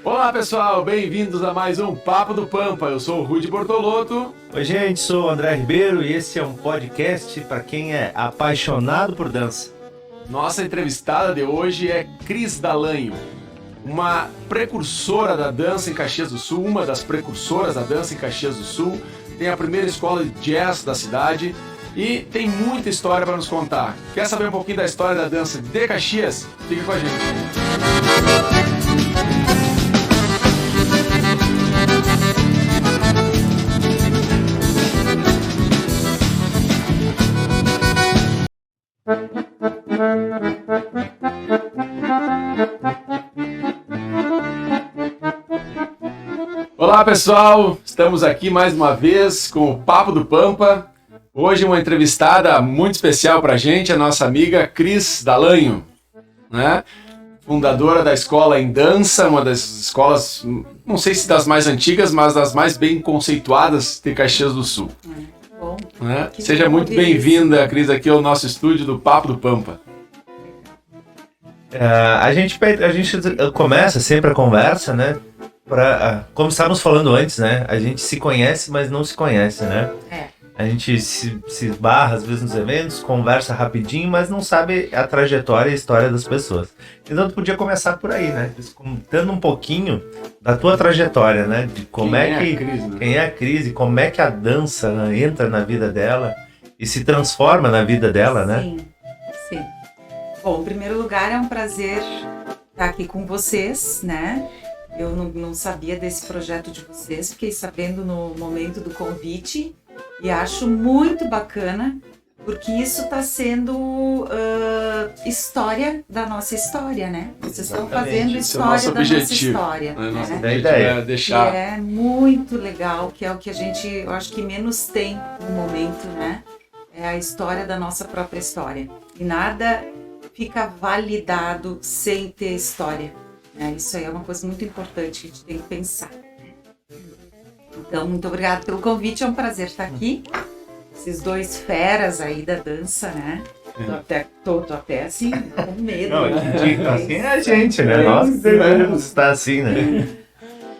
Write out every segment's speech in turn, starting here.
Olá pessoal, bem-vindos a mais um Papo do Pampa. Eu sou o Rudy Bortolotto. Oi gente, sou o André Ribeiro e esse é um podcast para quem é apaixonado por dança. Nossa entrevistada de hoje é Cris Dalanho, uma precursora da dança em Caxias do Sul, uma das precursoras da dança em Caxias do Sul, tem a primeira escola de jazz da cidade e tem muita história para nos contar. Quer saber um pouquinho da história da dança de Caxias? Fique com a gente. Olá pessoal, estamos aqui mais uma vez com o Papo do Pampa. Hoje uma entrevistada muito especial para a gente, a nossa amiga Cris Dalanho, né? Fundadora da escola em dança, uma das escolas, não sei se das mais antigas, mas das mais bem conceituadas de Caxias do Sul. Bom, Né? Seja muito bem-vinda, Cris, aqui ao nosso estúdio do Papo do Pampa. A gente começa sempre a conversa, né? Como estávamos falando antes, né? A gente se conhece, mas não se conhece, né? A gente se esbarra às vezes nos eventos, conversa rapidinho, mas não sabe a trajetória e a história das pessoas. Então tu podia começar por aí, né? Contando um pouquinho da tua trajetória, né? De como quem é a Cris e como é que a dança, né, entra na vida dela e se transforma na vida dela, né? Sim. Bom, em primeiro lugar, é um prazer estar aqui com vocês, né? Eu não sabia desse projeto de vocês, fiquei sabendo no momento do convite e acho muito bacana, porque isso está sendo história da nossa história, né? Vocês estão fazendo história da nossa história. Nossa né? ideia é deixar... E é muito legal, que é o que a gente, eu acho que menos tem no momento, né? É a história da nossa própria história. E nada fica validado sem ter história. Isso aí é uma coisa muito importante que a gente tem que pensar. Então, muito obrigada pelo convite, é um prazer estar aqui. Esses dois feras aí da dança, né? Tô até assim, com medo. Não, assim é a gente, né? Nós devemos estar assim, né?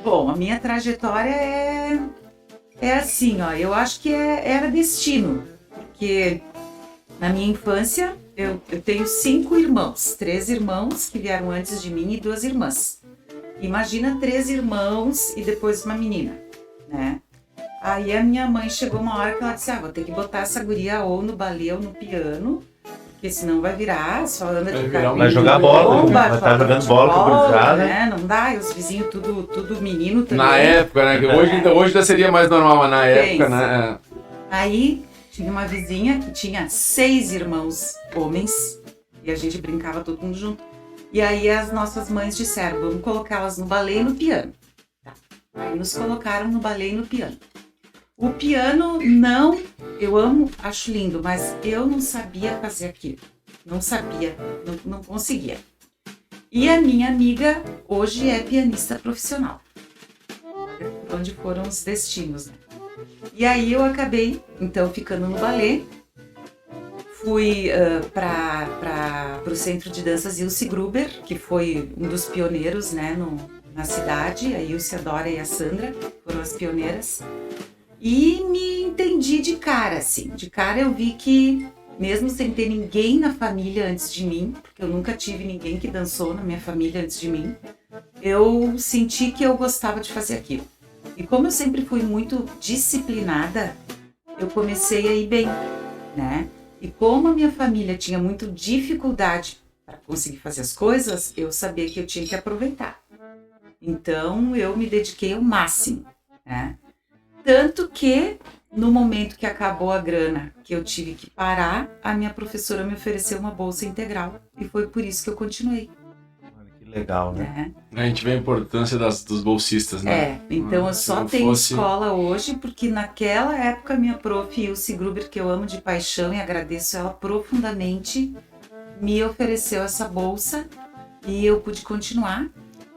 Bom, a minha trajetória é assim, ó. Eu acho que era destino. Porque na minha infância... Eu tenho 5 irmãos, 3 irmãos que vieram antes de mim e 2 irmãs. Imagina 3 irmãos e depois uma menina, né? Aí a minha mãe chegou uma hora que ela disse, vou ter que botar essa guria ou no balé ou no piano, porque senão vai virar, só anda de cabelo. Vai jogar bola, vai estar jogando bola com a gurizada. Né? Não dá, e os vizinhos tudo menino também. Na época, né? Hoje já seria mais normal, mas na época, né? Aí... tinha uma vizinha que tinha 6 irmãos homens e a gente brincava todo mundo junto. E aí as nossas mães disseram, vamos colocá-las no balé e no piano. Tá. Aí nos colocaram no balé e no piano. O piano eu amo, acho lindo, mas eu não sabia fazer aquilo. Não sabia, não conseguia. E a minha amiga hoje é pianista profissional. Onde foram os destinos, né? E aí eu acabei, então, ficando no balé. Fui para o Centro de Danças Ilse Gruber, que foi um dos pioneiros, né, na cidade. A Ilse, a Dora e a Sandra foram as pioneiras. E me entendi de cara, assim. De cara eu vi que, mesmo sem ter ninguém na família antes de mim, porque eu nunca tive ninguém que dançou na minha família antes de mim, eu senti que eu gostava de fazer aquilo. E como eu sempre fui muito disciplinada, eu comecei a ir bem, né? E como a minha família tinha muita dificuldade para conseguir fazer as coisas, eu sabia que eu tinha que aproveitar. Então, eu me dediquei ao máximo, né? Tanto que, no momento que acabou a grana, que eu tive que parar, a minha professora me ofereceu uma bolsa integral. E foi por isso que eu continuei. Legal, né? A gente vê a importância dos bolsistas, né? Então eu só tenho escola hoje porque naquela época minha prof. Ilse Gruber, que eu amo de paixão e agradeço ela profundamente, me ofereceu essa bolsa e eu pude continuar.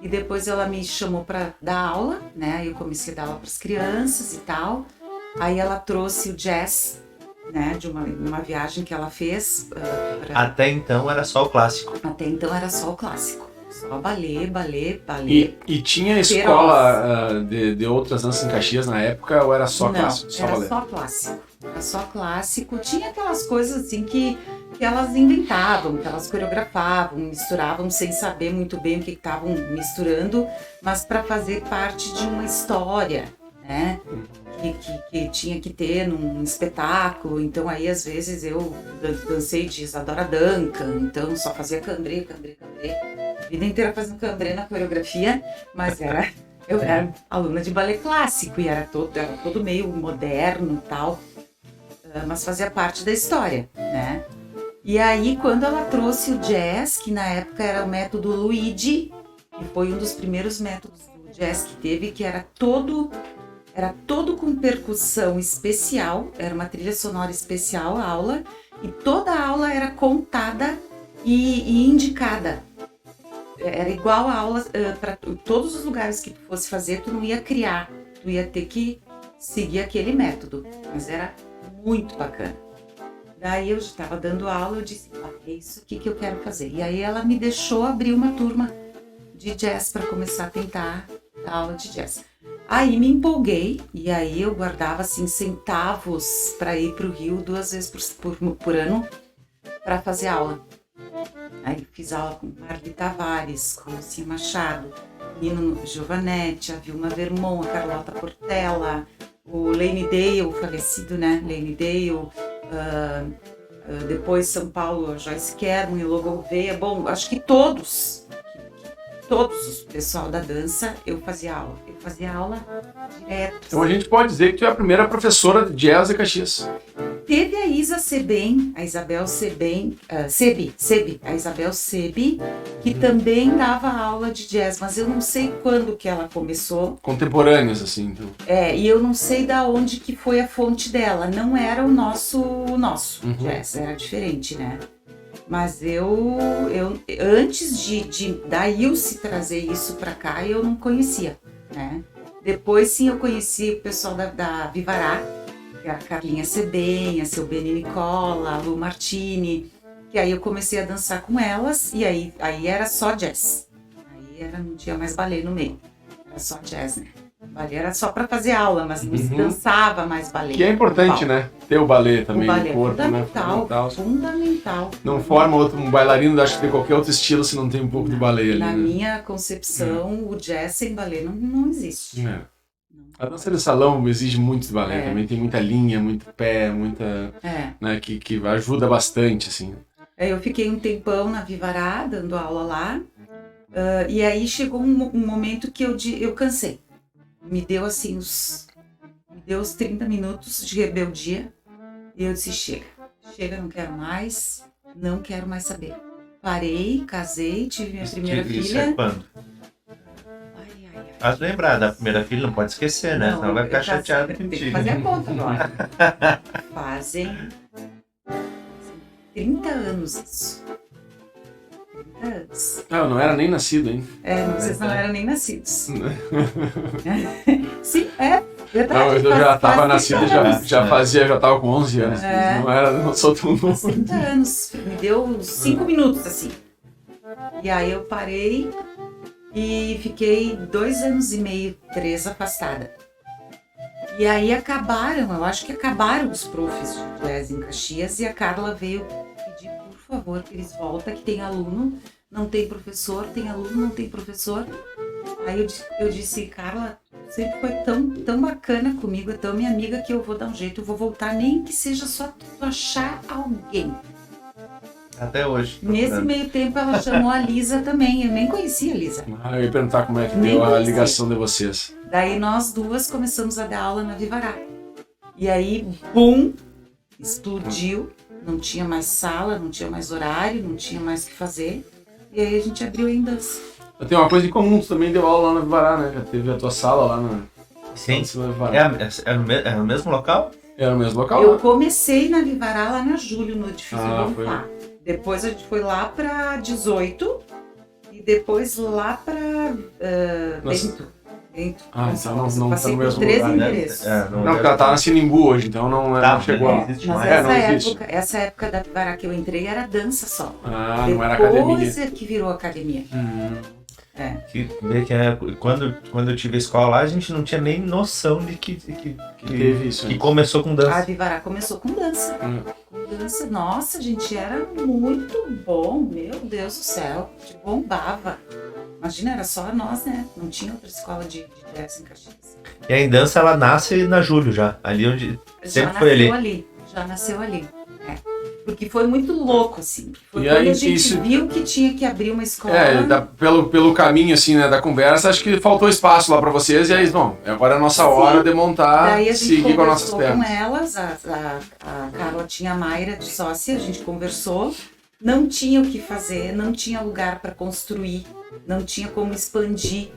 E depois ela me chamou para dar aula, né? Aí eu comecei a dar aula para as crianças e tal. Aí ela trouxe o jazz, né? De uma viagem que ela fez. Até então era só o clássico. Até então era só o clássico. Só balé. E tinha escola de outras danças em Caxias na época ou era só clássico? Só era balé? só clássico. Era só clássico. Tinha aquelas coisas assim que elas inventavam, que elas coreografavam, misturavam sem saber muito bem o que estavam misturando, mas para fazer parte de uma história, né? Que tinha que ter num espetáculo. Então aí às vezes eu dancei de Isadora Duncan, então só fazia cambrê. A vida inteira fazendo cambrê na coreografia, mas eu era aluna de balé clássico e era todo meio moderno e tal, mas fazia parte da história, né? E aí quando ela trouxe o jazz, que na época era o método Luigi, que foi um dos primeiros métodos do jazz que teve, que era todo com percussão especial, era uma trilha sonora especial a aula, e toda a aula era contada e indicada. Era igual a aula para todos os lugares que tu fosse fazer, tu não ia criar, tu ia ter que seguir aquele método, mas era muito bacana. Daí eu estava dando aula, eu disse, é isso aqui que eu quero fazer. E aí ela me deixou abrir uma turma de jazz para começar a tentar dar aula de jazz. Aí me empolguei e aí eu guardava assim centavos para ir para o Rio 2 vezes por ano para fazer aula. Aí fiz aula com Marli Tavares, com Lucinha Machado, Nino Giovanetti, a Vilma Vermont, a Carlota Portela, o Lane Dale, o falecido, né? Lane Dale, depois São Paulo, a Joyce Kerman e Logo Gouveia. Bom, acho que todos o pessoal da dança, eu fazia aula direto. Então a gente pode dizer que tu é a primeira professora de jazz de Caxias. Teve a Isabel Sebi, que também dava aula de jazz, mas eu não sei quando que ela começou. Contemporâneos, assim, então. E eu não sei da onde que foi a fonte dela, não era o nosso jazz, era diferente, né? Mas eu antes da Ilse trazer isso pra cá, eu não conhecia, né? Depois sim eu conheci o pessoal da Vivará, que era a Carlinha Sebenha, seu Beni Nicola, a Lu Martini, que aí eu comecei a dançar com elas e aí era só jazz. Aí não tinha mais balé no meio, era só jazz, né? Balé era só para fazer aula, mas não se dançava mais balé. Que é importante, né? Ter o balé também no corpo, fundamental, né? Fundamental. Não forma um bailarino, acho que de qualquer outro estilo se não tem um pouco de balé ali. Na né? minha concepção, o jazz sem balé não existe. É. A dança de salão exige muito de balé também, tem muita linha, muito pé, muita... Né, que ajuda bastante, assim. Eu fiquei um tempão na Vivará, dando aula lá, e aí chegou um momento que eu cansei. Me deu assim os 30 minutos de rebeldia e eu disse, chega, não quero mais saber. Parei, casei, tive minha primeira filha. Isso é quando? Faz lembrar da primeira filha, não pode esquecer, né? Senão vai ficar chateado contigo. Tem que fazer a conta agora. Fazem 30 anos isso. 30 anos. Eu não era nem nascido, hein? Vocês não eram nem nascidos. Sim, verdade. Não, eu já estava nascido, já estava com 11 anos. Não sou tão novo. 30 anos. Me deu uns 5 minutos, assim. E aí eu parei e fiquei 2 anos e meio, 3 afastada. E aí eu acho que acabaram os profs de jazz em Caxias e a Carla veio pedir, por favor, que eles voltem, que tem aluno, não tem professor, tem aluno, não tem professor. Aí eu disse, Carla, sempre foi tão bacana comigo, é tão minha amiga que eu vou dar um jeito, eu vou voltar, nem que seja só tu achar alguém. Até hoje. Nesse meio tempo ela chamou a Lisa também, eu nem conhecia a Lisa. Eu ia perguntar como é que deu a ligação de vocês. Daí nós duas começamos a dar aula na Vivará. E aí, bum, explodiu, não tinha mais sala, não tinha mais horário, não tinha mais o que fazer. E aí a gente abriu em dança. Tem uma coisa em comum, tu também deu aula lá na Vivará, né? Já teve a tua sala lá na... Sim, era no mesmo local? Era no mesmo local? Eu comecei na Vivará lá na Júlio, no edifício Bonfá. Foi. Depois a gente foi lá pra 18 e depois lá pra Bento. Dentro. Então não tá passei no por mesmo 13 lugar, né? endereços. Não, porque ela tá na Sinimbu hoje, então não chegou. Não existe Mas mais. não existe. essa época da Vivará que eu entrei era dança só. Não era academia. Depois é que virou academia. Quando eu tive a escola lá, a gente não tinha nem noção de que Teve isso. que começou com dança. A Vivará começou com dança. Com dança, nossa, gente, era muito bom, meu Deus do céu, a gente bombava. Imagina, era só nós, né? Não tinha outra escola de jazz em Caxias. E a dança, ela nasce na Júlio já, ali onde sempre foi ali. Já nasceu ali. Porque foi muito louco, assim. Foi E quando aí, a gente isso- viu que tinha que abrir uma escola. Pelo caminho, assim, né, da conversa, acho que faltou espaço lá pra vocês, e aí, bom, agora é a nossa hora de montar, Daí a gente seguir com as nossas conversou com pernas. elas, a Carlotinha Mayra de sócia, a gente conversou, não tinha o que fazer, não tinha lugar para construir, não tinha como expandir.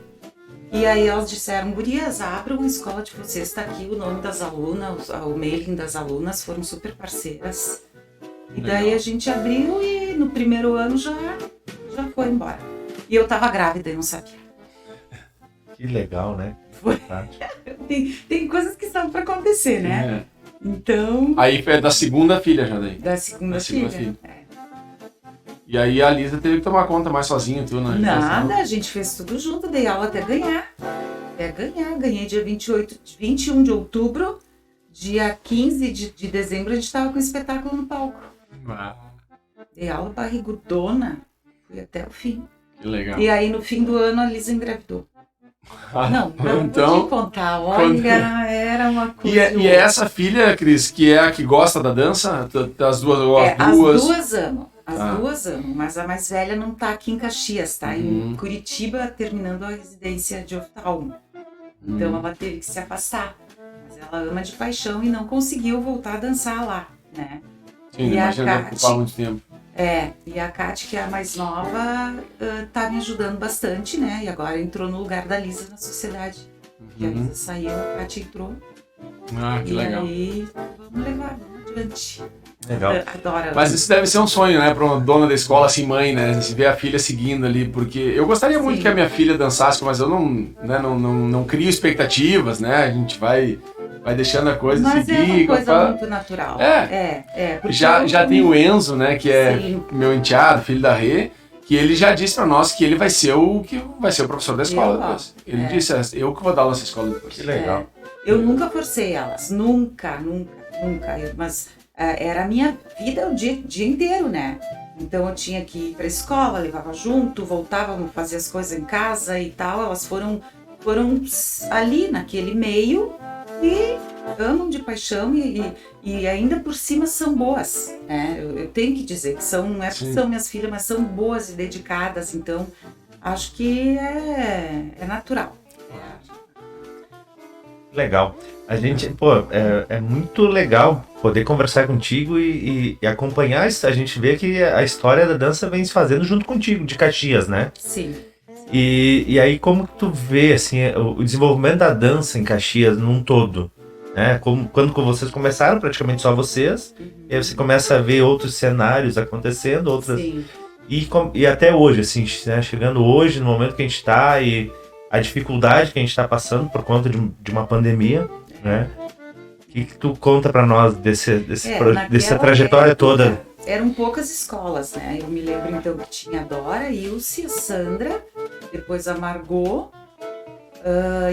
E aí elas disseram, gurias, abram a escola de vocês, está aqui o nome das alunas, o mailing das alunas, foram super parceiras. E daí Legal. a gente abriu e no primeiro ano já foi embora. E eu tava grávida e não sabia. Que legal, né? Foi. Fantástico. Tem coisas que estavam para acontecer, né? É. Então, Aí foi da segunda filha já daí. da segunda Da segunda filha. filha. E aí a Lisa teve que tomar conta mais sozinha, tu, né? Nada, a gente fez tudo junto, dei aula até ganhar. Ganhei dia 21 de outubro, dia 15 de dezembro a gente estava com o espetáculo no palco. Dei aula barrigudona, fui até o fim. Que legal. E aí no fim do ano a Lisa engravidou. Não então, vou te contar, olha, era uma coisa... E é essa filha, Cris, que é a que gosta da dança? As duas, ou as As duas? duas amam. As Tá. duas amam, mas a mais velha não tá aqui em Caxias, tá em Curitiba, terminando a residência de oftalmo. Então ela teve que se afastar. Mas ela ama de paixão e não conseguiu voltar a dançar lá, né? Sim, E a imagina deve Kate? ocupar muito tempo. E a Kate, que é a mais nova, tá me ajudando bastante, né? E agora entrou no lugar da Lisa na sociedade. Que a Lisa saiu, a Kate entrou. Que e legal. aí, vamos adiante. Legal. Adoro. Mas isso deve ser um sonho, né, para uma dona da escola, assim, mãe, né, se ver a filha seguindo ali, porque eu gostaria muito Sim. que a minha filha dançasse, mas eu não crio expectativas, né, a gente vai deixando a coisa Mas seguir. é uma coisa muito natural. Porque Já tem o Enzo, né, que é Sim. meu enteado, filho da Rê, que ele já disse para nós que ele vai ser o professor da escola depois. Ele disse, eu que vou dar aula nessa escola depois. Que legal. Eu nunca forcei elas, nunca. Mas era a minha vida o dia inteiro, né? Então eu tinha que ir pra escola, levava junto, voltava, fazia as coisas em casa e tal. Elas foram ali naquele meio e amam de paixão e ainda por cima são boas, né? Eu tenho que dizer que não é porque são minhas filhas, mas são boas e dedicadas. Então acho que é natural. Legal. A gente, é muito legal poder conversar contigo e acompanhar. A gente vê que a história da dança vem se fazendo junto contigo, de Caxias, né? Sim. E aí, como que tu vê, assim, o desenvolvimento da dança em Caxias num todo? Né? Quando vocês começaram, praticamente só vocês, e aí você começa a ver outros cenários acontecendo, outras... Sim. E até hoje, assim, né? Chegando hoje, no momento que a gente está e a dificuldade que a gente está passando por conta de uma pandemia, né? O que tu conta para nós dessa Naquela trajetória época, toda? Eram poucas escolas, né? Eu me lembro então que tinha a Dora, a Ilse, a Sandra, depois a Margot,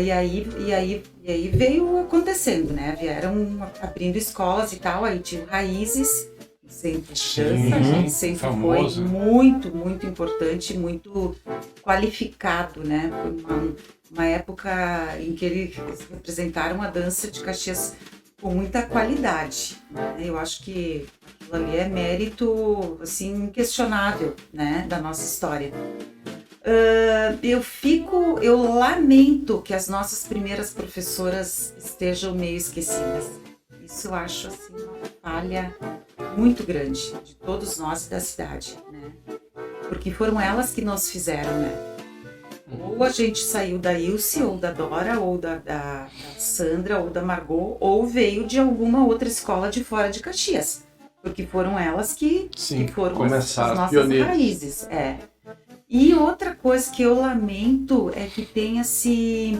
e aí veio acontecendo, né? Vieram abrindo escolas e tal, aí tinha o Raízes, o Centro de Dança, né? Sempre famoso. foi muito, muito importante, muito qualificado, né? Foi uma época em que eles representaram a dança de Caxias com muita qualidade, né? Eu acho que aquilo ali é mérito, assim, inquestionável, né, da nossa história. Eu lamento que as nossas primeiras professoras estejam meio esquecidas. Isso eu acho, assim, uma falha muito grande de todos nós e da cidade, né? Porque foram elas que nos fizeram, né? Ou a gente saiu da Ilse, ou da Dora, ou da Sandra, ou da Margot, ou veio de alguma outra escola de fora de Caxias. Porque foram elas que foram começaram, as nossas pioneiras. raízes. E outra coisa que eu lamento é que tenha se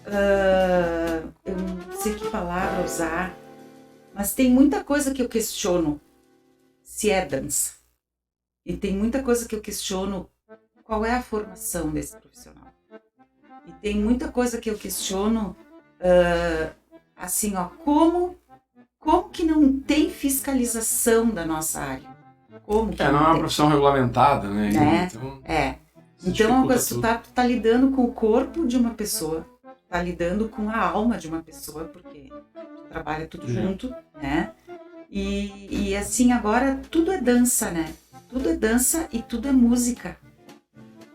eu não sei que palavra usar, mas tem muita coisa que eu questiono se é dança. E tem muita coisa que eu questiono qual é a formação desse profissional. E tem muita coisa que eu questiono, assim, ó, como que não tem fiscalização da nossa área? Como que não é uma profissão regulamentada, né? Então é uma coisa, tu tá lidando com o corpo de uma pessoa, tá lidando com a alma de uma pessoa, porque tu trabalha tudo junto, né? E assim, agora tudo é dança, né? Tudo é dança e tudo é música.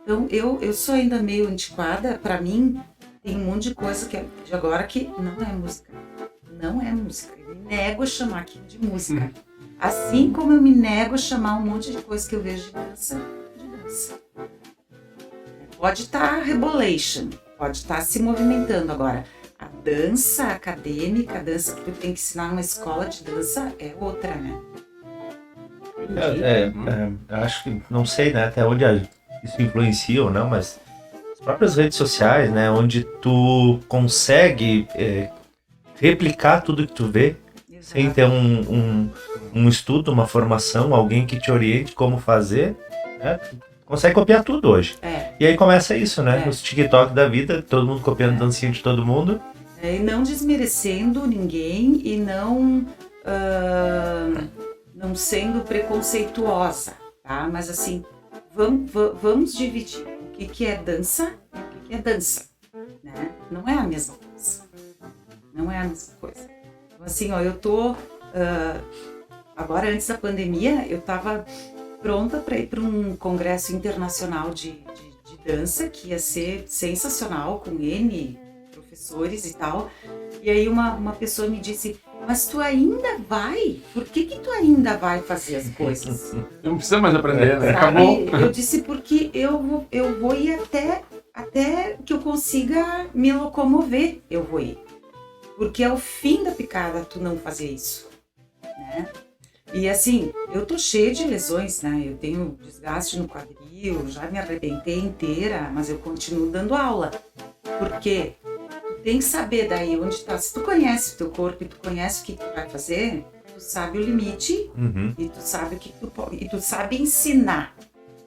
Então eu sou ainda meio antiquada, pra mim tem um monte de coisa que é de agora que não é música. Não é música. Eu me nego a chamar aquilo de música. Assim como eu me nego a chamar um monte de coisa que eu vejo de dança. Pode estar rebolation, pode estar se movimentando. Agora, a dança acadêmica, a dança que tu tem que ensinar numa escola de dança é outra, né? Acho que, não sei, né, até onde isso influencia ou não, mas as próprias redes sociais, né, onde tu consegue replicar tudo que tu vê, exato, sem ter um estudo, uma formação, alguém que te oriente como fazer, né? Consegue copiar tudo hoje. E aí começa isso, né? Os TikTok da vida, todo mundo copiando dancinha de todo mundo. E não desmerecendo ninguém e não sendo preconceituosa, tá? Mas assim, vamos dividir o que é dança e o que é dança, né? Não é a mesma coisa. Não é a mesma coisa. Então, assim, ó, eu tô... agora, antes da pandemia, eu tava pronta para ir para um congresso internacional de dança, que ia ser sensacional, com N professores e tal. E aí uma pessoa me disse, mas tu ainda vai? Por que tu ainda vai fazer as coisas? Não precisa mais aprender, né? Acabou. Eu disse, porque eu vou ir até que eu consiga me locomover, eu vou ir. Porque é o fim da picada tu não fazer isso, né? E assim, eu tô cheia de lesões, né? Eu tenho desgaste no quadril, já me arrebentei inteira, mas eu continuo dando aula. Porque tu tem que saber daí onde tá. Se tu conhece o teu corpo e tu conhece o que tu vai fazer, tu sabe o limite, e tu sabe o que tu pode, e tu sabe ensinar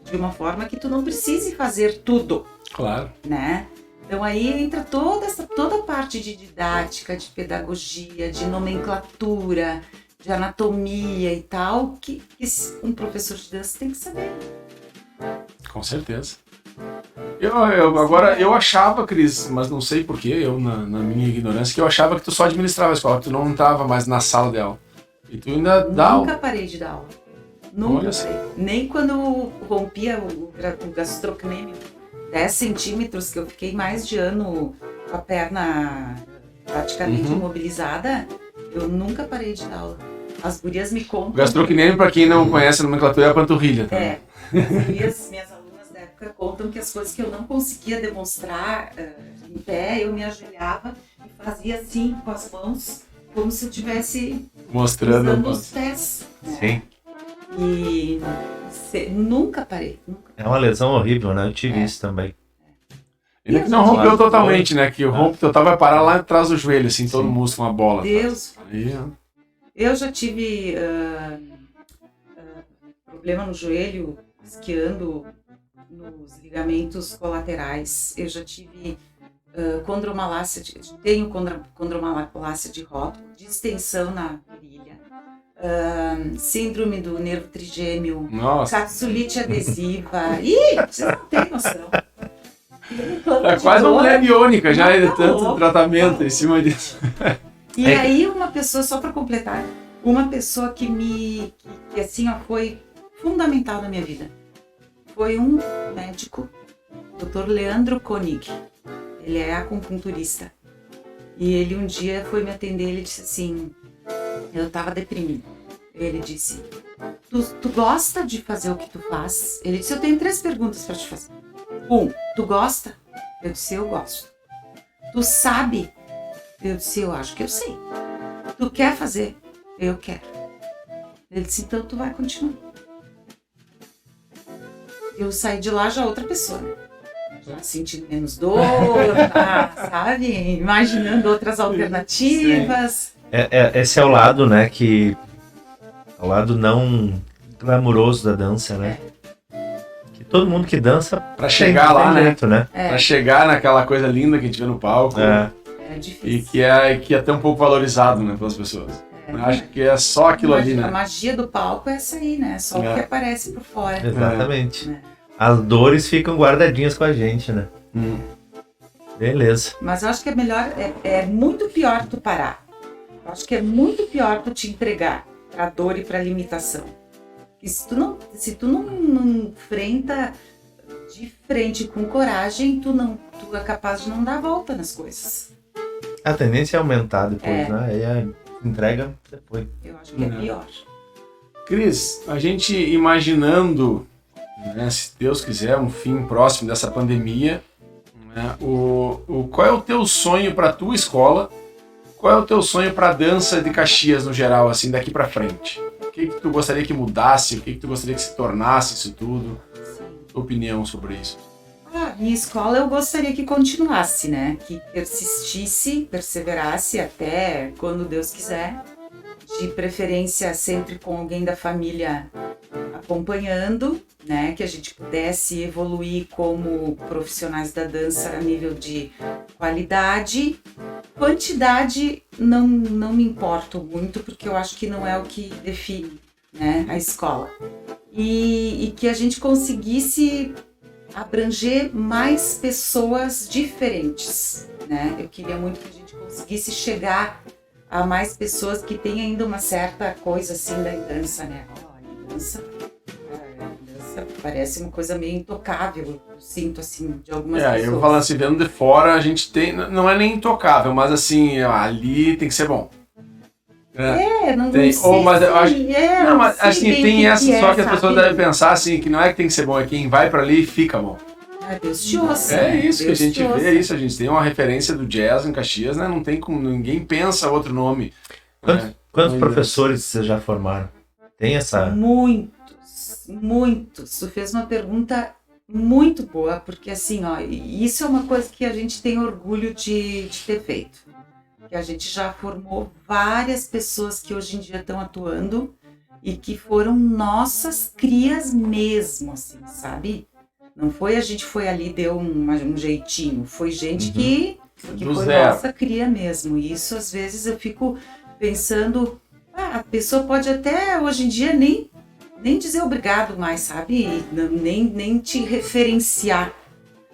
de uma forma que tu não precise fazer tudo. Claro. Né? Então aí entra toda a parte de didática, de pedagogia, de nomenclatura, de anatomia e tal, que um professor de dança tem que saber. Com certeza. Eu achava, Cris, mas não sei porquê, eu na minha ignorância, que eu achava que tu só administrava a escola, que tu não estava mais na sala de aula. E tu ainda dá aula. Nunca parei de dar aula. Nunca parei. Nem quando eu rompia o gastrocnêmio, 10 centímetros, que eu fiquei mais de ano com a perna praticamente imobilizada, eu nunca parei de dar aula. As gurias me contam... O gastrocnêmio, para quem não conhece a nomenclatura, é a panturrilha. Tá? As gurias, minhas alunas da época, contam que as coisas que eu não conseguia demonstrar em pé, eu me ajoelhava e fazia assim com as mãos, como se eu estivesse mostrando os pés. Né? Sim. E nunca parei. Nunca. É uma lesão horrível, né? Eu tive isso também. Ele que não rompeu totalmente, né? Que o rompe total vai parar lá atrás do joelho, assim, todo o músculo, uma bola. Deus. Aí, eu já tive problema no joelho, esquiando nos ligamentos colaterais. Eu já tive condromalácia, tenho condromalácia de rótulo, distensão na virilha, síndrome do nervo trigêmeo, capsulite adesiva. Ih, vocês não têm noção. É quase uma mulher biônica já, de tanto tratamento em cima disso. E aí uma pessoa, só para completar, uma pessoa que assim, ó, foi fundamental na minha vida, foi um médico, Dr. Leandro Koenig. Ele é acupunturista. E ele um dia foi me atender, ele disse assim, eu estava deprimida. Ele disse, tu gosta de fazer o que tu faz? Ele disse, eu tenho 3 perguntas para te fazer. 1, tu gosta? Eu disse, eu gosto. Tu sabe? Eu disse, eu acho que eu sei. Tu quer fazer? Eu quero. Ele disse, então tu vai continuar. Eu saí de lá já outra pessoa, né? Já sentindo menos dor, sabe? Imaginando outras alternativas. Esse é o lado, né, é o lado não glamuroso da dança, né? Que todo mundo que dança pra chegar lá, jeito, né? Pra chegar naquela coisa linda que a gente vê no palco. É difícil. E que é até um pouco valorizado, né, pelas pessoas. Eu acho que é só aquilo ali, né? A magia do palco é essa aí, né? Só o que aparece por fora. Exatamente. As dores ficam guardadinhas com a gente, né? Beleza. Mas eu acho que é melhor, é muito pior tu parar. Eu acho que é muito pior tu te entregar pra dor e pra limitação. E se tu não enfrenta de frente com coragem, tu é capaz de não dar a volta nas coisas. A tendência é aumentar depois, né? Aí a entrega depois. Eu acho que é pior. Cris, a gente imaginando, né, se Deus quiser, um fim próximo dessa pandemia, né, qual é o teu sonho para a tua escola? Qual é o teu sonho para a dança de Caxias no geral, assim, daqui para frente? O que tu gostaria que mudasse? O que tu gostaria que se tornasse isso tudo? Sim. Tua opinião sobre isso? Minha escola eu gostaria que continuasse, né? Que persistisse, perseverasse até quando Deus quiser. De preferência sempre com alguém da família acompanhando, né? Que a gente pudesse evoluir como profissionais da dança a nível de qualidade. Quantidade não me importo muito, porque eu acho que não é o que define, né, a escola. E que a gente conseguisse abranger mais pessoas diferentes, né? Eu queria muito que a gente conseguisse chegar a mais pessoas que têm ainda uma certa coisa assim da dança, né? A dança parece uma coisa meio intocável, eu sinto assim, de algumas pessoas. Eu falando assim, vendo de fora, a gente tem, não é nem intocável, mas assim, ali tem que ser bom. Não tem, sei mas eu acho, não, mas sei assim, bem tem essa que só que as sabe? pessoas devem pensar assim, que não é que tem que ser bom, é quem vai pra ali e fica bom. Deus te ouça. É isso Deus que a gente te ouça. vê, é isso, a gente tem uma referência do jazz em Caxias, né? Não tem como, ninguém pensa outro nome. Quantos professores vocês já formaram? Tem essa... Muitos. Tu fez uma pergunta muito boa, porque assim, isso é uma coisa que a gente tem orgulho de ter feito. Que a gente já formou várias pessoas que hoje em dia estão atuando e que foram nossas crias mesmo, assim, sabe? Não foi a gente foi ali, deu um jeitinho, foi gente que foi nossa cria mesmo. E isso às vezes eu fico pensando, a pessoa pode até hoje em dia nem dizer obrigado mais, sabe? Nem te referenciar.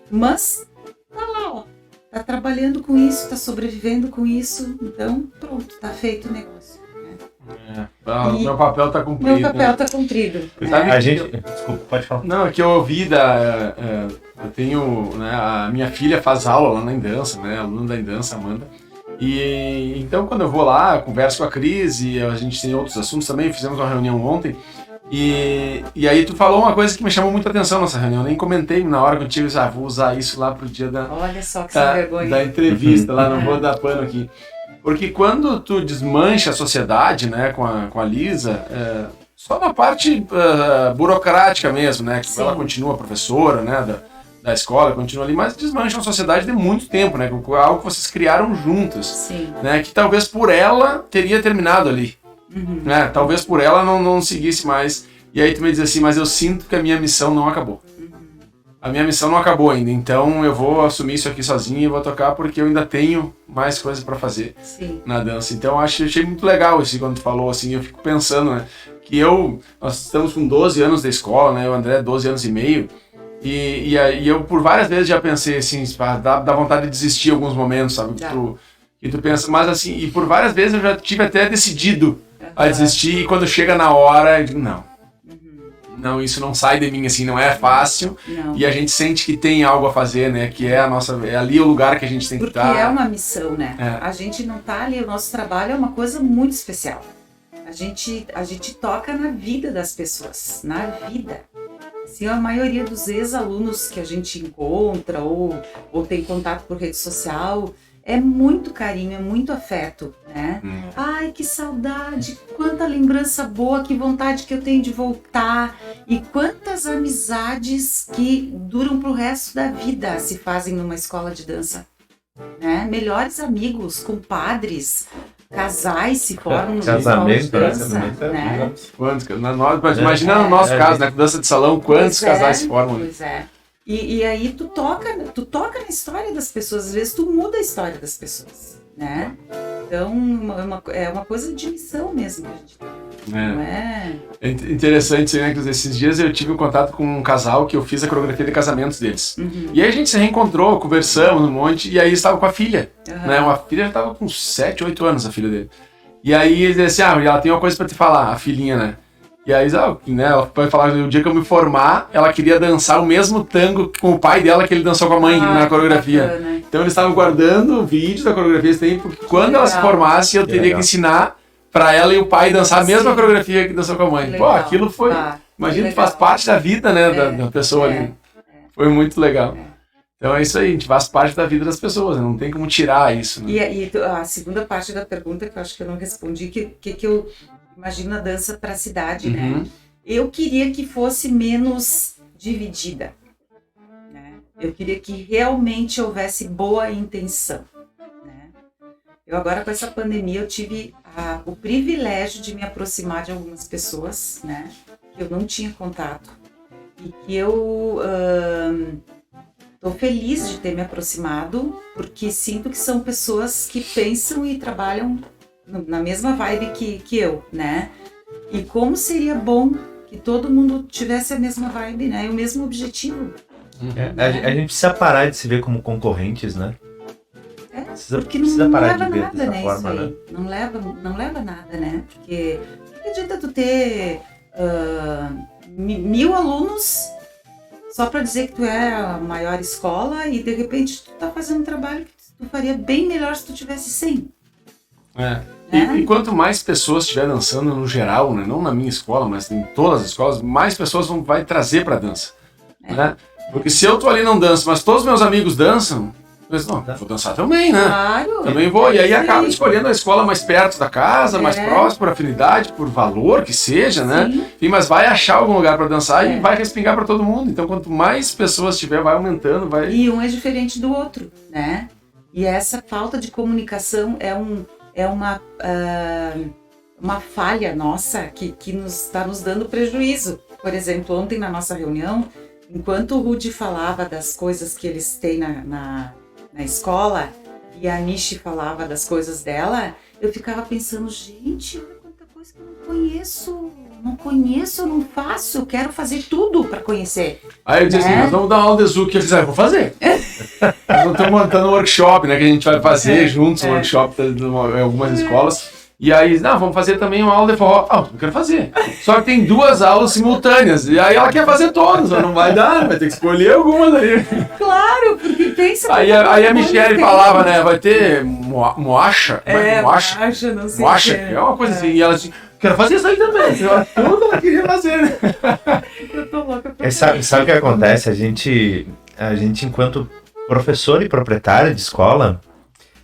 Mas tá lá, tá trabalhando com isso, tá sobrevivendo com isso, então pronto, tá feito o negócio. Meu papel tá cumprido. Meu papel tá cumprido. A gente... Desculpa, pode falar. Não, é que eu ouvi eu tenho, né, a minha filha faz aula lá na Indança, né, aluna da Indança, Amanda. E então quando eu vou lá, eu converso com a Cris e a gente tem outros assuntos também, fizemos uma reunião ontem. E aí tu falou uma coisa que me chamou muita atenção nessa reunião, eu nem comentei na hora que eu tive, vou usar isso lá pro dia Olha só que sem vergonha. Da entrevista, lá não vou dar pano aqui. Porque quando tu desmancha a sociedade, né, com a Lisa, só na parte burocrática mesmo, né, que Sim. ela continua professora, né, da escola, continua ali, mas desmancha a sociedade de muito tempo, né, com algo que vocês criaram juntos. Sim. Né, que talvez por ela teria terminado ali. Né, talvez por ela não seguisse mais. E aí tu me diz assim, mas eu sinto que a minha missão não acabou. A minha missão não acabou ainda, então eu vou assumir isso aqui sozinho e vou tocar porque eu ainda tenho mais coisas para fazer. Sim. Na dança. Então eu achei muito legal isso quando tu falou assim, eu fico pensando, né, que nós estamos com 12 anos da escola, né, o André 12 anos e meio, e eu por várias vezes já pensei assim, dá vontade de desistir em alguns momentos, sabe, que tu pensa, mas assim, e por várias vezes eu já tive até decidido a desistir e quando chega na hora, eu digo, não, isso não sai de mim, assim, não é fácil. Não. E a gente sente que tem algo a fazer, né? Que é ali o lugar que a gente tem que estar. Porque é uma missão, né? A gente não tá ali, o nosso trabalho é uma coisa muito especial. A gente toca na vida das pessoas, na vida. Assim, a maioria dos ex-alunos que a gente encontra ou tem contato por rede social, é muito carinho, é muito afeto, né? Ai, que saudade, quanta lembrança boa, que vontade que eu tenho de voltar. E quantas amizades que duram pro resto da vida se fazem numa escola de dança, né? Melhores amigos, compadres, casais se formam numa escola de dança, né? Imagina no nosso caso, né? Com dança de salão, quantos casais se formam? Pois é. E aí tu toca na história das pessoas, às vezes tu muda a história das pessoas, né? Então é uma coisa de missão mesmo que a gente tem. Não é? É interessante, né? Que esses dias eu tive um contato com um casal que eu fiz a coreografia de casamentos deles. E aí a gente se reencontrou, conversamos um monte, e aí estava com a filha. Né? Uma filha já estava com 7, 8 anos, a filha dele. E aí ele disse assim, ela tem uma coisa pra te falar, a filhinha, né? E aí né, ela vai falar que o dia que eu me formar, ela queria dançar o mesmo tango com o pai dela que ele dançou com a mãe na coreografia. Bacana. Então eles estavam guardando vídeos da coreografia, porque quando ela se formasse, eu teria que ensinar pra ela e o pai dançar a mesma coreografia que dançou com a mãe. Pô, aquilo foi... imagina que faz parte da vida, né, da pessoa ali. Foi muito legal. Então é isso aí, a gente faz parte da vida das pessoas, né? Não tem como tirar isso. Né? E a segunda parte da pergunta, que eu acho que eu não respondi, que eu imagino a dança pra cidade, né? Eu queria que fosse menos dividida. Né? Eu queria que realmente houvesse boa intenção. Eu agora, com essa pandemia, eu tive o privilégio de me aproximar de algumas pessoas, né, que eu não tinha contato. E que eu estou feliz de ter me aproximado, porque sinto que são pessoas que pensam e trabalham na mesma vibe que eu, né? E como seria bom que todo mundo tivesse a mesma vibe, né, e o mesmo objetivo. A gente precisa parar de se ver como concorrentes, né? Porque não leva nada, né, forma, isso aí. Né? Não leva nada, né? Porque não adianta tu ter 1000 alunos só para dizer que tu é a maior escola e de repente tu tá fazendo um trabalho que tu faria bem melhor se tu tivesse 100. E quanto mais pessoas estiver dançando no geral, né? Não na minha escola, mas em todas as escolas, mais pessoas vai trazer pra dança. Né? Porque se eu tô ali e não danço, mas todos os meus amigos dançam, não, vou dançar também, né? Claro. Também vou. E aí acaba escolhendo a escola mais perto da casa, mais próximo, por afinidade, por valor que seja, né? Sim, mas vai achar algum lugar para dançar e vai respingar para todo mundo. Então, quanto mais pessoas tiver, vai aumentando, vai... E um é diferente do outro, né? E essa falta de comunicação é uma falha nossa que está nos dando prejuízo. Por exemplo, ontem na nossa reunião, enquanto o Rudy falava das coisas que eles têm na escola e a Nishi falava das coisas dela, eu ficava pensando, gente, olha quanta coisa que eu não conheço, eu não faço, eu quero fazer tudo para conhecer. Aí eu disse assim, nós vamos dar uma aula de Zuki, eu disse, eu vou fazer. Nós estamos montando um workshop, né, que a gente vai fazer juntos, um workshop em algumas escolas. E aí, vamos fazer também uma aula de forró. Eu quero fazer. Só que tem 2 aulas simultâneas. E aí ela quer fazer todas, mas não vai dar, vai ter que escolher algumas aí. Claro, porque pensa... Aí a Michelle falava, né, vai ter moacha. Moacha, não sei moacha, que é uma coisa assim. E ela disse, quero fazer isso aí também. Tudo ela queria fazer, né? Eu tô louca. Sabe o que acontece? A gente, enquanto professor e proprietário de escola...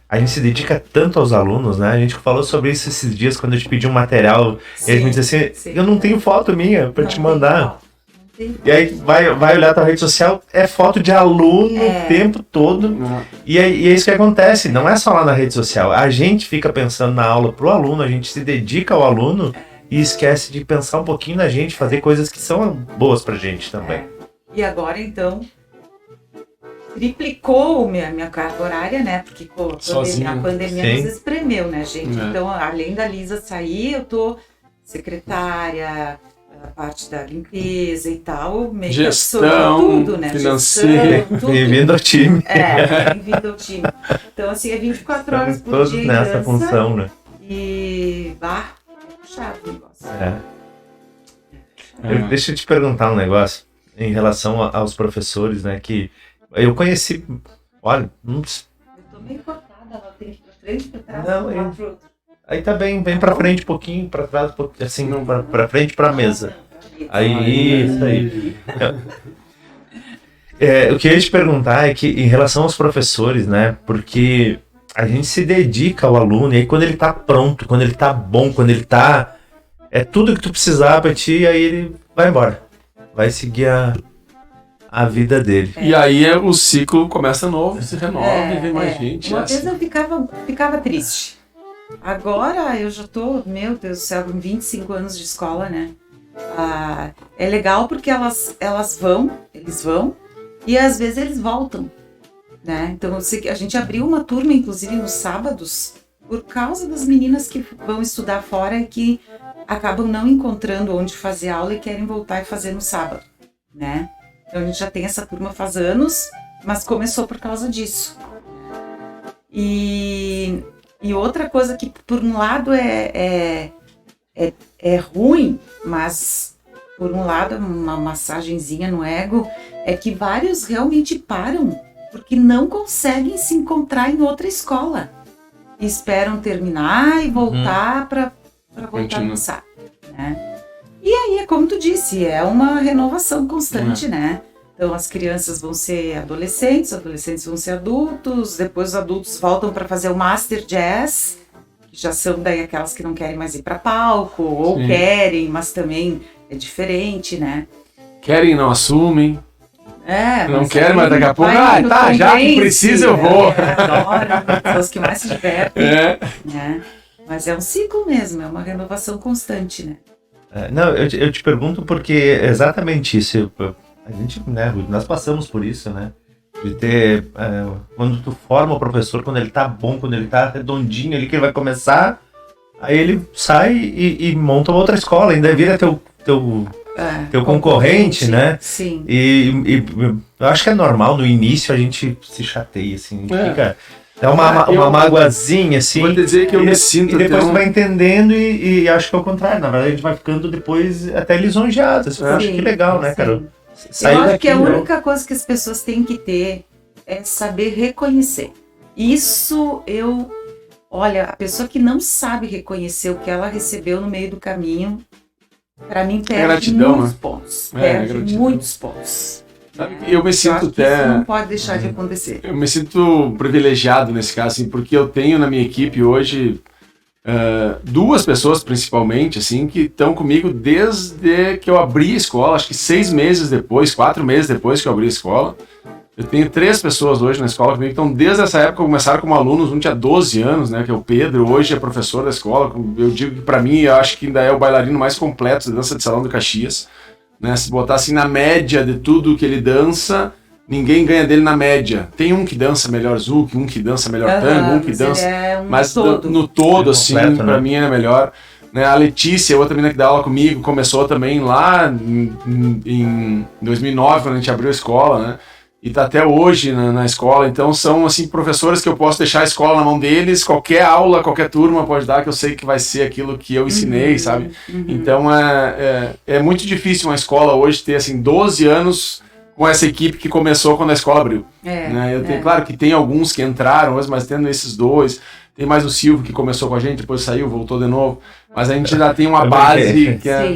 A gente se dedica tanto aos alunos, né? A gente falou sobre isso esses dias, quando eu te pedi um material. E a gente disse assim, eu não tenho foto minha pra te mandar. E aí vai olhar tua rede social, é foto de aluno o tempo todo. E é isso que acontece, não é só lá na rede social. A gente fica pensando na aula pro aluno, a gente se dedica ao aluno e esquece de pensar um pouquinho na gente, fazer coisas que são boas pra gente também. E agora, então... triplicou minha carga horária, né? Porque a pandemia nos espremeu, né, gente? Então, além da Lisa sair, eu tô secretária, a parte da limpeza e tal, meio gestão, tudo, né? Financeira. Bem-vindo ao time. Bem-vindo ao time. Então, assim, é 24 horas por todos dia. Nessa função, né? E puxado o negócio. Deixa eu te perguntar um negócio em relação aos professores, né? Que eu conheci, olha... Eu tô meio cortada, ela tem que ir pra frente, pra trás, pro outro. Aí tá bem pra frente um pouquinho, pra trás, assim, pra frente pra mesa. Aí, isso aí. O que eu ia te perguntar é que em relação aos professores, né? Porque a gente se dedica ao aluno e aí quando ele tá pronto, quando ele tá bom, quando ele tá... É tudo que tu precisar pra ti, aí ele vai embora. vai seguir a vida dele. E aí o ciclo começa novo, se renova e vem mais gente. Uma vez eu ficava triste. Agora eu já tô, meu Deus do céu, com 25 anos de escola, né? É legal porque eles vão e às vezes eles voltam, né? Então a gente abriu uma turma, inclusive nos sábados, por causa das meninas que vão estudar fora e que acabam não encontrando onde fazer aula e querem voltar e fazer no sábado, né? Então a gente já tem essa turma faz anos, mas começou por causa disso. E outra coisa que por um lado é ruim, mas por um lado é uma massagenzinha no ego, é que vários realmente param porque não conseguem se encontrar em outra escola. E esperam terminar e voltar para voltar no sábado, né? E aí, é como tu disse, é uma renovação constante, né? Então, as crianças vão ser adolescentes vão ser adultos, depois os adultos voltam para fazer o Master Jazz, que já são daí aquelas que não querem mais ir para palco, ou querem, mas também é diferente, né? Querem, não assumem. Não querem, mas daqui a pouco, já que precisa eu vou. Adoro, são os que mais se divertem. Né? Mas é um ciclo mesmo, é uma renovação constante, né? Não, eu te pergunto porque é exatamente isso. A gente, né, nós passamos por isso, né? De ter, quando tu forma o professor, quando ele tá bom, quando ele tá redondinho ali, que ele vai começar, aí ele sai e monta outra escola, ainda vira teu concorrente, né? Sim. E eu acho que é normal, no início a gente se chateia, assim, fica... É uma magoazinha, assim. Vou dizer que eu me sinto... E depois tu vai entendendo e acho que é o contrário. Na verdade, a gente vai ficando depois até lisonjeado. Assim, acho que legal, né, Carol? Eu acho que a única coisa que as pessoas têm que ter é saber reconhecer. Isso Olha, a pessoa que não sabe reconhecer o que ela recebeu no meio do caminho, para mim perde muitos pontos. Perde muitos pontos. Sabe que eu me sinto até... Isso não pode deixar de acontecer. Eu me sinto privilegiado nesse caso, assim, porque eu tenho na minha equipe hoje 2 pessoas, principalmente, assim, que estão comigo desde que eu abri a escola, acho que 6 meses depois, 4 meses depois que eu abri a escola. Eu tenho 3 pessoas hoje na escola comigo, então desde essa época começaram como alunos, um tinha 12 anos, né, que é o Pedro, hoje é professor da escola. Eu digo que para mim, eu acho que ainda é o bailarino mais completo da dança de salão do Caxias. Né, se botar assim na média de tudo que ele dança, ninguém ganha dele na média. Tem um que dança melhor zouk, um que dança melhor tango, um que dança... mas no todo, assim, completo, pra mim é melhor. Né, a Letícia, outra menina que dá aula comigo, começou também lá em 2009, quando a gente abriu a escola, né? E tá até hoje na escola. Então são, assim, professores que eu posso deixar a escola na mão deles, qualquer aula, qualquer turma pode dar, que eu sei que vai ser aquilo que eu ensinei, sabe? Então é muito difícil uma escola hoje ter, assim, 12 anos com essa equipe que começou quando a escola abriu. Claro que tem alguns que entraram, mas tendo esses 2, tem mais o Silvio que começou com a gente, depois saiu, voltou de novo, mas a gente já tem uma base que é...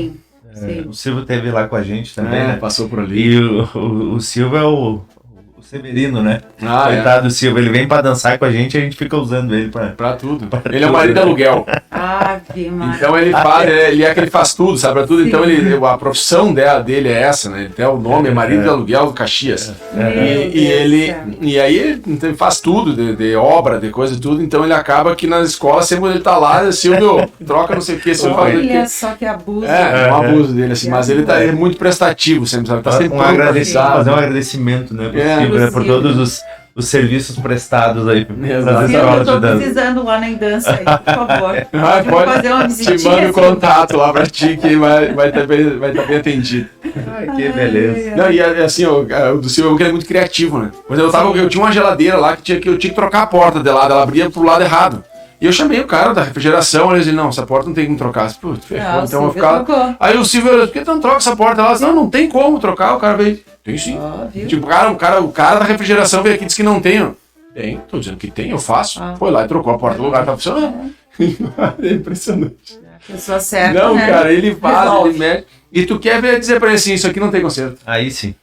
Sim. O Silvio esteve lá com a gente também, né? Passou por ali. E o Silvio é o Severino, né? Coitado do Silvio, ele vem pra dançar com a gente fica usando ele pra tudo. Ele é o marido de aluguel. Então ele é que ele faz tudo, sabe? Pra tudo. Sim. Então a profissão dele é essa, né? Até o nome é marido de aluguel do Caxias. E aí ele faz tudo, de obra, de coisa e tudo. Então ele acaba que na escola, sempre quando ele tá lá, Silvio, troca não sei o que. Olha só que abuso. É um abuso dele, assim. Mas ele é muito prestativo, sempre, sabe? Tá sempre fazer um agradecimento, né? Por todos os serviços prestados aí. Eu tô precisando lá na Dança aí, por favor. Pode fazer uma visitinha. Te mando o contato lá pra ti que vai estar bem atendido. Que beleza. Não, e assim, o do Silvio ele é muito criativo, né? Mas eu tinha uma geladeira lá que eu tinha que trocar a porta de lado, ela abria pro lado errado. E eu chamei o cara da refrigeração, ele disse, não, essa porta não tem como trocar. Putz, fechou, então eu vou ficar... Aí o Silvio, por que tu não troca essa porta? Ela disse, não tem como trocar, o cara veio... Tem sim. Tipo, o cara da refrigeração veio aqui e disse que não tem. Tem, tô dizendo que tem, eu faço. Foi lá e trocou a porta do lugar, tá funcionando. É impressionante. A pessoa certa, não, né? Cara, ele faz, ele mete. E tu quer dizer pra ele assim, isso aqui não tem conserto. Aí sim.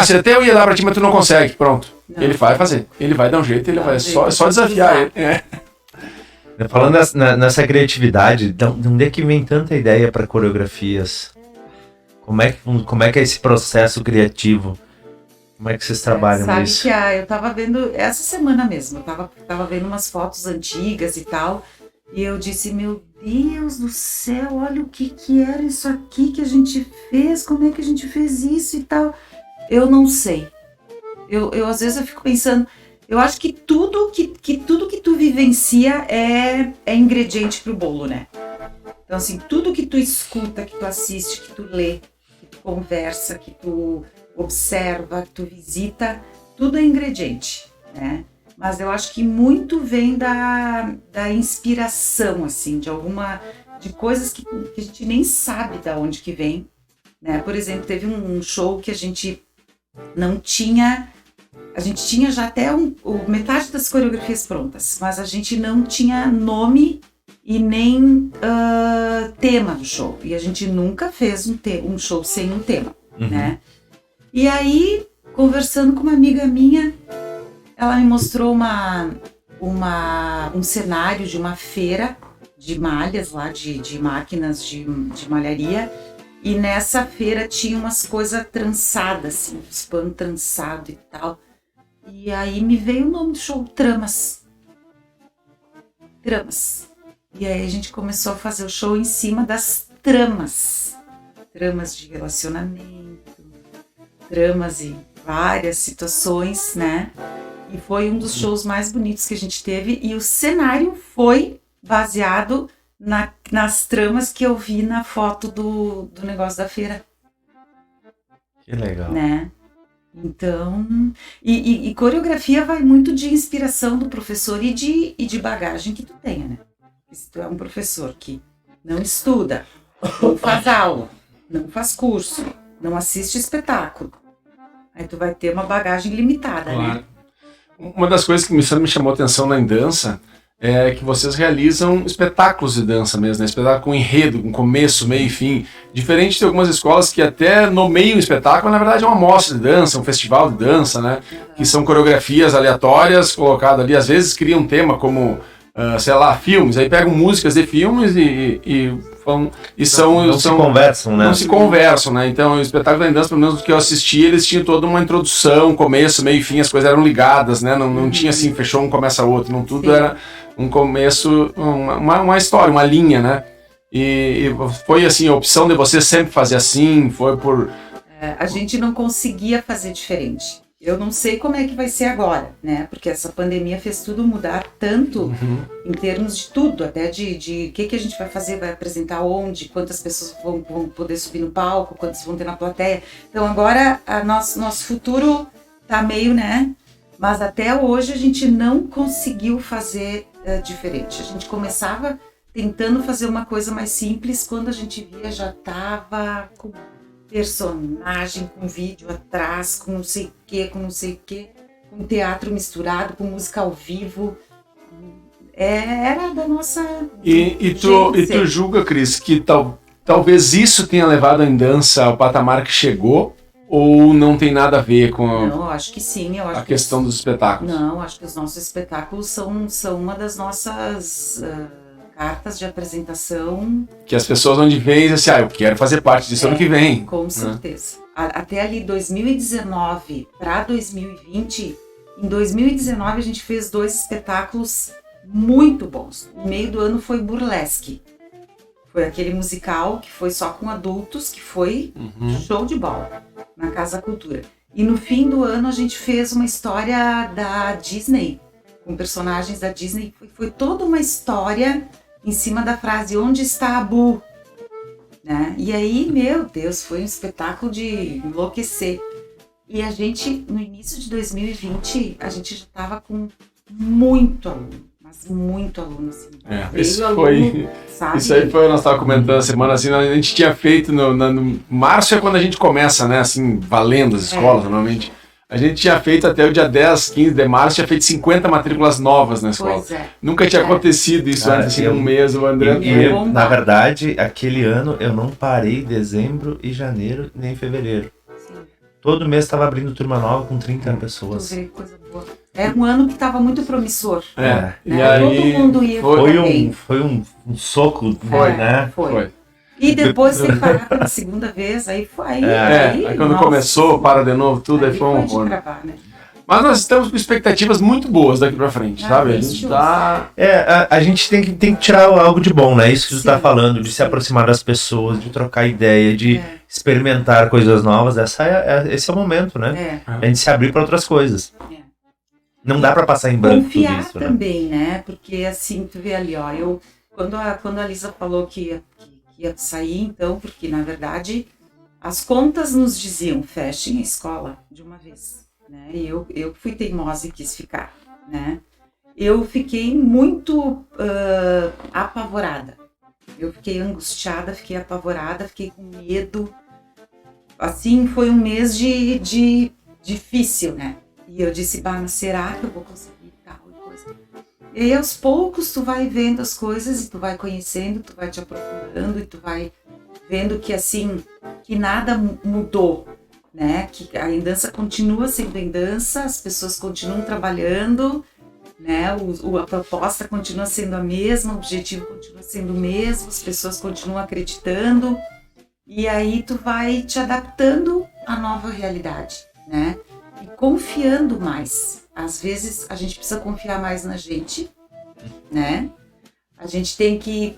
Se até eu ia dar pra ti, mas tu não consegue, pronto. Não. Ele vai fazer, ele vai dar um jeito, ele vai só desafiar ele. Falando nessa criatividade, de onde é que vem tanta ideia para coreografias Como é que é esse processo criativo? Como é que vocês trabalham Sabe nisso? que eu tava vendo, essa semana mesmo, eu tava vendo umas fotos antigas e tal, e eu disse, meu Deus do céu, olha o que era isso aqui que a gente fez, como é que a gente fez isso e tal. Eu não sei. Eu às vezes eu fico pensando, eu acho que tudo que tu vivencia é ingrediente pro bolo, né? Então assim, tudo que tu escuta, que tu assiste, que tu lê, que tu conversa, que tu observa, que tu visita, tudo é ingrediente, né? Mas eu acho que muito vem da inspiração, assim, de coisas que a gente nem sabe de onde que vem, né? Por exemplo, teve um show que a gente não tinha, a gente tinha já até metade das coreografias prontas, mas a gente não tinha nome e nem tema do show, e a gente nunca fez um show sem um tema, né? E aí, conversando com uma amiga minha, ela me mostrou um cenário de uma feira de malhas lá, de máquinas de malharia. E nessa feira tinha umas coisas trançadas, assim, uns panos trançados e tal. E aí me veio o nome do show, Tramas. Tramas. E aí a gente começou a fazer o show em cima das tramas. Tramas de relacionamento, tramas e várias situações, né? E foi um dos shows mais bonitos que a gente teve. E o cenário foi baseado nas tramas que eu vi na foto do negócio da feira. Que legal. Né? Então, e coreografia vai muito de inspiração do professor e de bagagem que tu tenha, né? Se tu é um professor que não estuda, não faz aula, não faz curso, não assiste espetáculo, aí tu vai ter uma bagagem limitada, Claro. né? Uma das coisas que me chamou a atenção na dança é que vocês realizam espetáculos de dança mesmo, né? Espetáculo com enredo, com começo, meio e fim. Diferente de algumas escolas que até nomeiam o espetáculo, na verdade é uma mostra de dança, um festival de dança, né? Que são coreografias aleatórias colocadas ali. Às vezes criam um tema como, sei lá, filmes. Aí pegam músicas de filmes e Não se conversam, né? Não se conversam, né? Então, o espetáculo da dança, pelo menos do que eu assisti, eles tinham toda uma introdução, começo, meio e fim, as coisas eram ligadas, né? Não tinha assim, fechou um, começa outro. Não tudo era um começo, uma história, uma linha, né? E foi assim, a opção de você sempre fazer assim, foi por... A gente não conseguia fazer diferente. Eu não sei como é que vai ser agora, né? Porque essa pandemia fez tudo mudar tanto em termos de tudo, até de o que a gente vai fazer, vai apresentar onde, quantas pessoas vão poder subir no palco, quantas vão ter na plateia. Então agora nosso futuro tá meio, né? Mas até hoje a gente não conseguiu fazer diferente. A gente começava tentando fazer uma coisa mais simples, quando a gente via já tava com personagem, com vídeo atrás, com não sei o que, com teatro misturado, com música ao vivo. Era da nossa... E tu julga, Cris, que talvez isso tenha levado a dança ao patamar que chegou, ou não tem nada a ver com Não, acho que sim. Eu acho a questão dos espetáculos? Não, acho que os nossos espetáculos são uma das nossas... cartas de apresentação. Que as pessoas onde vêm dizem assim, eu quero fazer parte disso ano que vem. Com certeza. Até ali 2019 para 2020, em 2019 a gente fez 2 espetáculos muito bons. No meio do ano foi Burlesque. Foi aquele musical que foi só com adultos, que foi show de bola na Casa Cultura. E no fim do ano a gente fez uma história da Disney, com personagens da Disney. Foi toda uma história em cima da frase, onde está a Boo? Né? E aí, meu Deus, foi um espetáculo de enlouquecer. E a gente, no início de 2020, a gente já estava com muito aluno, mas muito aluno, assim. Isso aí Sabe? nós estávamos comentando a semana, assim, a gente tinha feito no março é quando a gente começa, né, assim, valendo as escolas, normalmente. A gente tinha feito até o dia 10, 15 de março, tinha feito 50 matrículas novas na escola. Pois é. Nunca tinha acontecido isso antes, assim, um mês, o André... Na verdade, aquele ano eu não parei em dezembro e janeiro, nem em fevereiro. Sim. Todo mês estava abrindo turma nova com 30 pessoas. Tu vê, coisa boa. É um ano que estava muito promissor. E né? aí... Todo mundo ia Foi um soco, Foi, né? Foi. E depois tem que parar pela segunda vez, aí foi. Aí quando começou, para de novo, tudo, aí foi um horror. Né? Mas nós estamos com expectativas muito boas daqui pra frente, sabe? A gente tá... A gente tem que tirar algo de bom, né? Isso que tu tá falando, de se aproximar das pessoas, de trocar ideia, de experimentar coisas novas. Esse é o momento, né? A gente se abrir para outras coisas. Não dá pra passar em branco tudo isso, né? Confiar também, né? Porque assim, tu vê ali, ó, quando a Lisa falou que ia sair, então, porque na verdade as contas nos diziam, fechem a escola de uma vez. Né? E eu fui teimosa e quis ficar, né? Eu fiquei muito apavorada. Eu fiquei angustiada, fiquei apavorada, fiquei com medo. Assim, foi um mês de difícil, né? E eu disse, mas será que eu vou conseguir tal coisa? E aí, aos poucos, tu vai vendo as coisas e tu vai conhecendo, tu vai te aprofundando e tu vai vendo que, assim, que nada mudou. Né? Que a Endança continua sendo Endança, as pessoas continuam trabalhando, né? A proposta continua sendo a mesma, o objetivo continua sendo o mesmo, as pessoas continuam acreditando, e aí tu vai te adaptando à nova realidade, né? E confiando mais. Às vezes a gente precisa confiar mais na gente, né? A gente tem que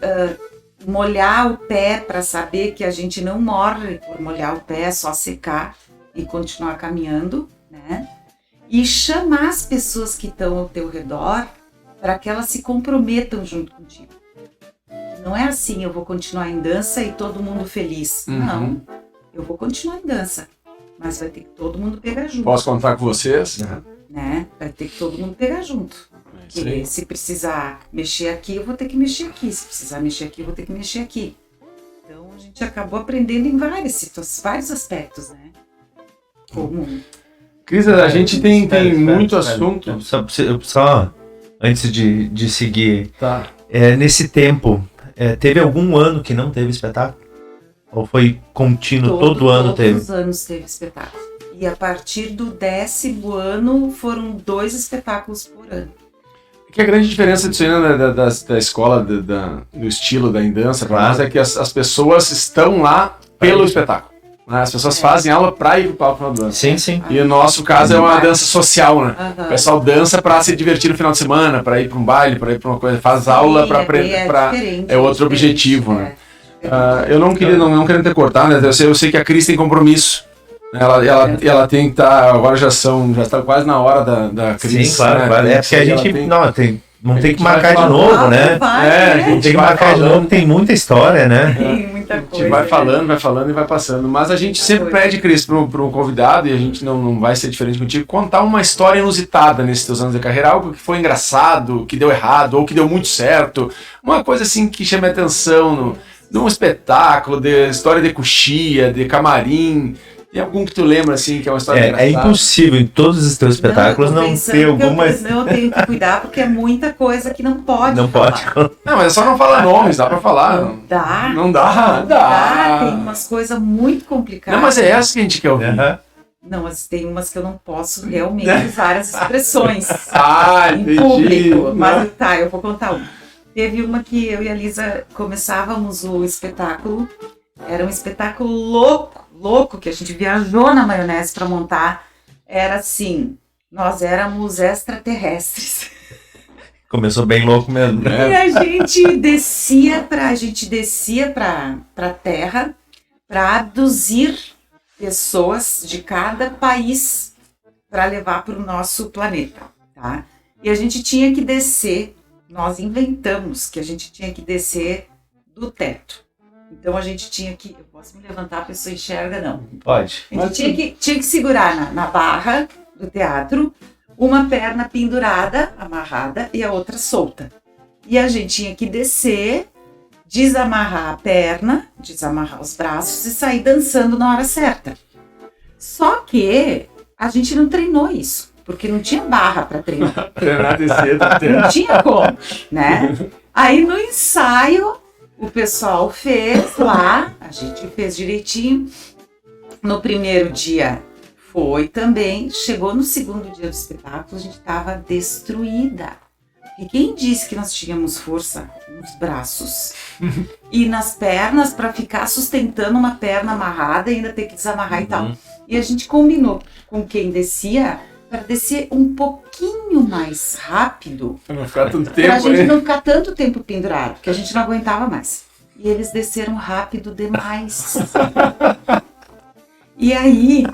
molhar o pé para saber que a gente não morre por molhar o pé, é só secar e continuar caminhando, né? E chamar as pessoas que estão ao teu redor para que elas se comprometam junto contigo. Não é assim, eu vou continuar em dança e todo mundo feliz. Não, eu vou continuar em dança, mas vai ter que todo mundo pegar junto. Posso contar com vocês? Né? Vai ter que todo mundo pegar junto. Porque se precisar mexer aqui, eu vou ter que mexer aqui. Se precisar mexer aqui, eu vou ter que mexer aqui. Então, a gente acabou aprendendo em vários aspectos, né? Como... Cris, a gente tem muito assunto. Só antes de seguir, tá. Nesse tempo, teve algum ano que não teve espetáculo? Ou foi contínuo, todo ano teve? Todos os anos teve espetáculo. E a partir do 10º ano, foram 2 espetáculos por ano. Que a grande diferença disso aí, né, da escola, do estilo da Endança, para nós, é que as pessoas estão lá pelo espetáculo. As pessoas fazem aula pra ir pro palco na dança. Sim. E o nosso caso é uma dança social, né? O pessoal dança pra se divertir no final de semana, pra ir pra um baile, pra ir pra uma coisa. Faz aula pra aprender. É outro objetivo, né? Eu não queria ter cortado, né? Eu sei que a Cris tem compromisso. Ela tem que estar. Agora já está quase na hora da Cris. Sim, claro. Né? É porque a gente. Não tem que marcar de novo, né? A gente tem que marcar de novo, tem muita história, né? Tem muita coisa. A gente vai falando e vai passando. Mas a gente sempre pede, Cris, para um convidado, e a gente não vai ser diferente contigo, contar uma história inusitada nesses teus anos de carreira, algo que foi engraçado, que deu errado, ou que deu muito certo. Uma coisa assim que chame a atenção num espetáculo, de história de coxia, de camarim. Tem algum que tu lembra, assim, que é uma história engraçada? É impossível em todos os teus espetáculos não ter algumas... Eu tenho que cuidar, porque é muita coisa que não pode falar. Não, mas é só não falar nomes, dá pra falar. Não dá. Tem umas coisas muito complicadas. Não, mas é essa que a gente quer ouvir. Não, mas tem umas que eu não posso realmente usar as expressões entendi. em público. Mas eu vou contar uma. Teve uma que eu e a Lisa começávamos o espetáculo. Era um espetáculo louco, que a gente viajou na maionese para montar. Era assim, nós éramos extraterrestres. Começou bem louco mesmo, né? E a gente descia para terra para abduzir pessoas de cada país para levar para o nosso planeta, tá? E a gente tinha que descer, nós inventamos que a gente tinha que descer do teto. Então a gente tinha que... Eu posso me levantar, a pessoa enxerga? Não. Pode. A gente tinha que segurar na barra do teatro, uma perna pendurada, amarrada, e a outra solta. E a gente tinha que descer, desamarrar a perna, desamarrar os braços e sair dançando na hora certa. Só que a gente não treinou isso, porque não tinha barra para treinar. Treinar descer do teatro. Não tinha como, né? Aí no ensaio... O pessoal fez lá, a gente fez direitinho. No primeiro dia foi também. Chegou no segundo dia do espetáculo, a gente estava destruída. E quem disse que nós tínhamos força nos braços e nas pernas para ficar sustentando uma perna amarrada e ainda ter que desamarrar e tal. E a gente combinou com quem descia para descer um pouquinho mais rápido. Pra não ficar tanto Pra tempo, gente hein? não ficar tanto tempo pendurado, porque a gente não aguentava mais. E eles desceram rápido demais. E aí,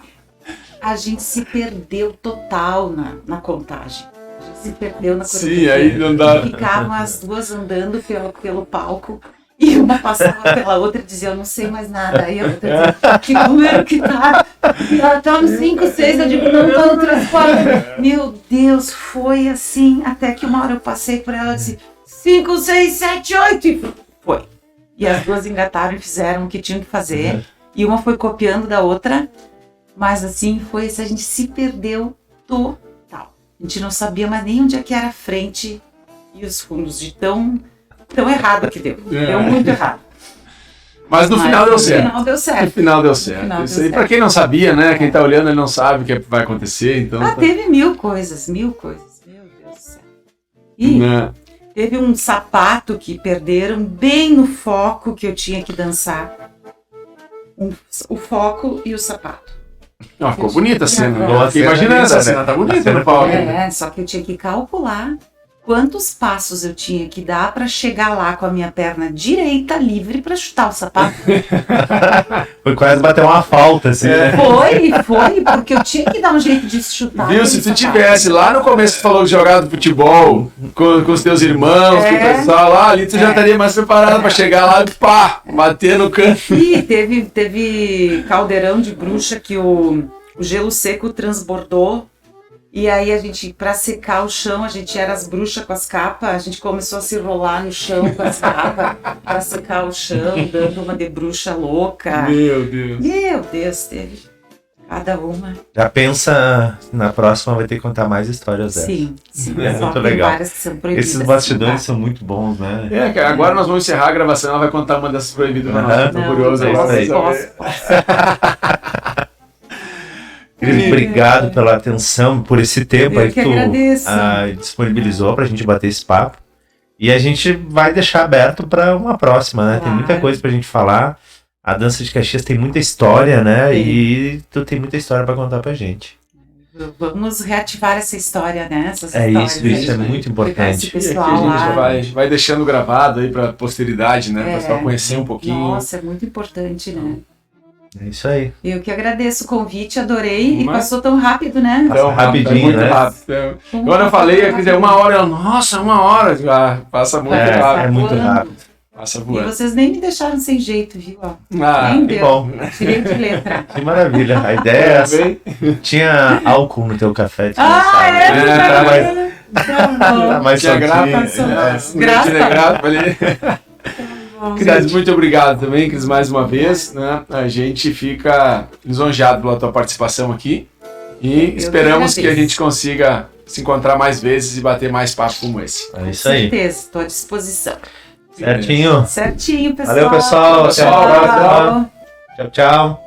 a gente se perdeu total na contagem. A gente se perdeu na Sim, aí não dá. Ficavam as duas andando pelo palco. E uma passava pela outra e dizia, eu não sei mais nada. Aí a outra dizia, que número que tá? E ela tá no 5, 6, eu digo, não, tá no 3, 4. Meu Deus, foi assim, até que uma hora eu passei por ela e disse, 5, 6, 7, 8. E foi. E as duas engataram e fizeram o que tinham que fazer. E uma foi copiando da outra. Mas assim, foi isso, a gente se perdeu total. A gente não sabia mais nem onde é que era a frente e os fundos de tão errado que deu. Deu muito errado. Mas no final deu certo. No final deu certo. No final deu certo. Isso aí, pra quem não sabia, né? Quem tá olhando, ele não sabe o que vai acontecer, então... Teve mil coisas. Meu Deus do céu. E teve um sapato que perderam bem no foco que eu tinha que dançar. O foco e o sapato. Ficou bonita a cena. Nossa, Imagina linda, essa né? cena, tá bonita no palco. Só que eu tinha que calcular quantos passos eu tinha que dar para chegar lá com a minha perna direita livre para chutar o sapato. Foi quase bater uma falta, assim, né? Foi, porque eu tinha que dar um jeito de chutar. Viu? Se tu tivesse lá no começo, tu falou que jogava futebol com os teus irmãos, com o pessoal lá, ali tu já estaria mais preparado para chegar lá e pá, bater no canto. E teve caldeirão de bruxa que o gelo seco transbordou. E aí a gente, pra secar o chão, a gente era as bruxas com as capas, a gente começou a se rolar no chão com as capas pra secar o chão, dando uma de bruxa louca. Meu Deus, teve cada uma. Já pensa, na próxima vai ter que contar mais histórias dessas. Sim. É Só muito tem legal. várias que são proibidas. Esses bastidores são muito bons, né? Cara, agora nós vamos encerrar a gravação, ela vai contar uma dessas proibidas pra nós, tô curioso aí. Posso. Cris, obrigado pela atenção, por esse tempo Eu aí que que tu agradeço. disponibilizou pra gente bater esse papo. E a gente vai deixar aberto pra uma próxima, né? Claro. Tem muita coisa pra gente falar. A dança de Caxias tem muita história, né? Sim. E tu tem muita história pra contar pra gente. Vamos reativar essa história, né? Essas É histórias isso, isso é aí. muito Pegar esse importante. E aqui pessoal a gente lá. vai deixando gravado aí pra posteridade, né? Pra pessoal conhecer um pouquinho. Nossa, é muito importante, né? É isso aí. Eu que agradeço o convite, adorei. E Mas- passou tão rápido, né? Passa rapidinho, muito né? rápido. Quando eu falei, quer dizer, 1 hora, eu, nossa, 1 hora. Passa muito rápido. É muito rápido. Passa E voando. vocês nem me deixaram sem jeito, viu? Ó, Que nem deu. bom. Tirei de letra. Que maravilha. A ideia é essa. Tinha álcool no teu café. Tá mais Tinha graça. soltinho. Graça. ali. Cris, muito obrigado também, Cris, mais uma vez, né? A gente fica lisonjeado pela tua participação aqui e esperamos que a gente consiga se encontrar mais vezes e bater mais papo como esse. É isso aí. Certeza, estou à disposição. Certinho. Certinho, pessoal. Valeu, pessoal. Até a Tchau. próxima. Tchau, tchau.